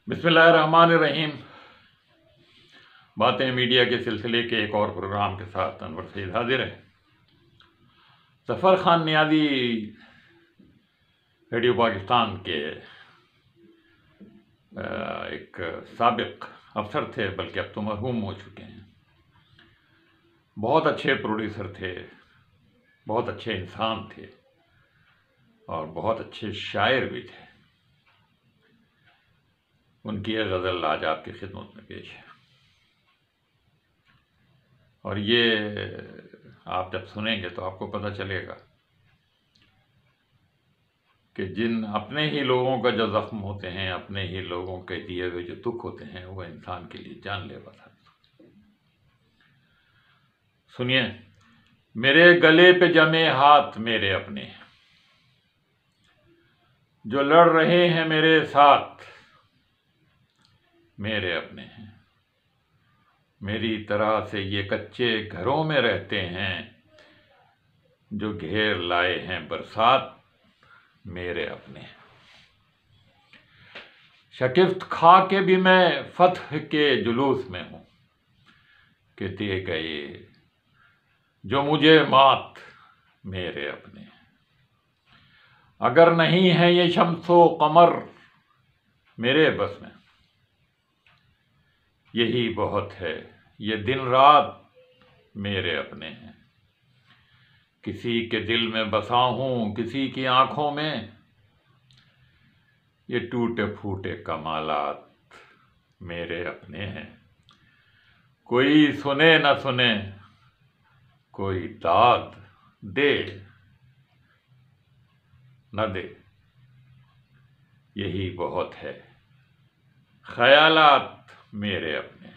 بسم اللہ الرحمن الرحیم۔ باتیں میڈیا کے سلسلے کے ایک اور پروگرام کے ساتھ انور سعید حاضر ہے۔ ظفر خان نیازی ریڈیو پاکستان کے ایک سابق افسر تھے، بلکہ اب تو مرحوم ہو چکے ہیں۔ بہت اچھے پروڈیوسر تھے، بہت اچھے انسان تھے اور بہت اچھے شاعر بھی تھے۔ ان کی ایک غزل آج آپ کی خدمت میں پیش ہے، اور یہ آپ جب سنیں گے تو آپ کو پتہ چلے گا کہ جن اپنے ہی لوگوں کا جو زخم ہوتے ہیں، اپنے ہی لوگوں کے دیے ہوئے جو دکھ ہوتے ہیں، وہ انسان کے لیے جان لیوا ثابت ہوتے ہیں۔ سنیے۔ میرے گلے پہ جمے ہاتھ میرے اپنے، جو لڑ رہے ہیں میرے ساتھ میرے اپنے ہیں۔ میری طرح سے یہ کچے گھروں میں رہتے ہیں، جو گھیر لائے ہیں برسات میرے اپنے ہیں۔ شکست کھا کے بھی میں فتح کے جلوس میں ہوں، کہ دے گئے جو مجھے مات میرے اپنے ہیں۔ اگر نہیں ہے یہ شمس و قمر میرے بس میں، یہی بہت ہے یہ دن رات میرے اپنے ہیں۔ کسی کے دل میں بسا ہوں، کسی کی آنکھوں میں، یہ ٹوٹے پھوٹے کمالات میرے اپنے ہیں۔ کوئی سنے نہ سنے، کوئی داد دے نہ دے، یہی بہت ہے خیالات میرے اپنے ہیں۔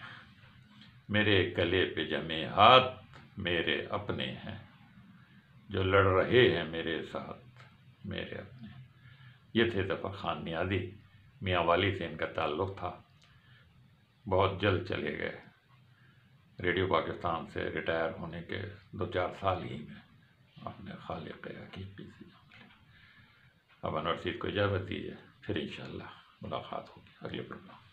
میرے گلے پہ جمے ہاتھ میرے اپنے ہیں، جو لڑ رہے ہیں میرے ساتھ میرے اپنے ہیں۔ یہ تھے ظفر خان نیازی۔ میاں والی سے ان کا تعلق تھا، بہت جلد چلے گئے۔ ریڈیو پاکستان سے ریٹائر ہونے کے 2-4 سال ہی میں اپنے خالق حقیقی سے جان لیا۔ اب انور سعید کو اجازت دیجیے، پھر انشاءاللہ ملاقات ہوگی اگلے پروگرام۔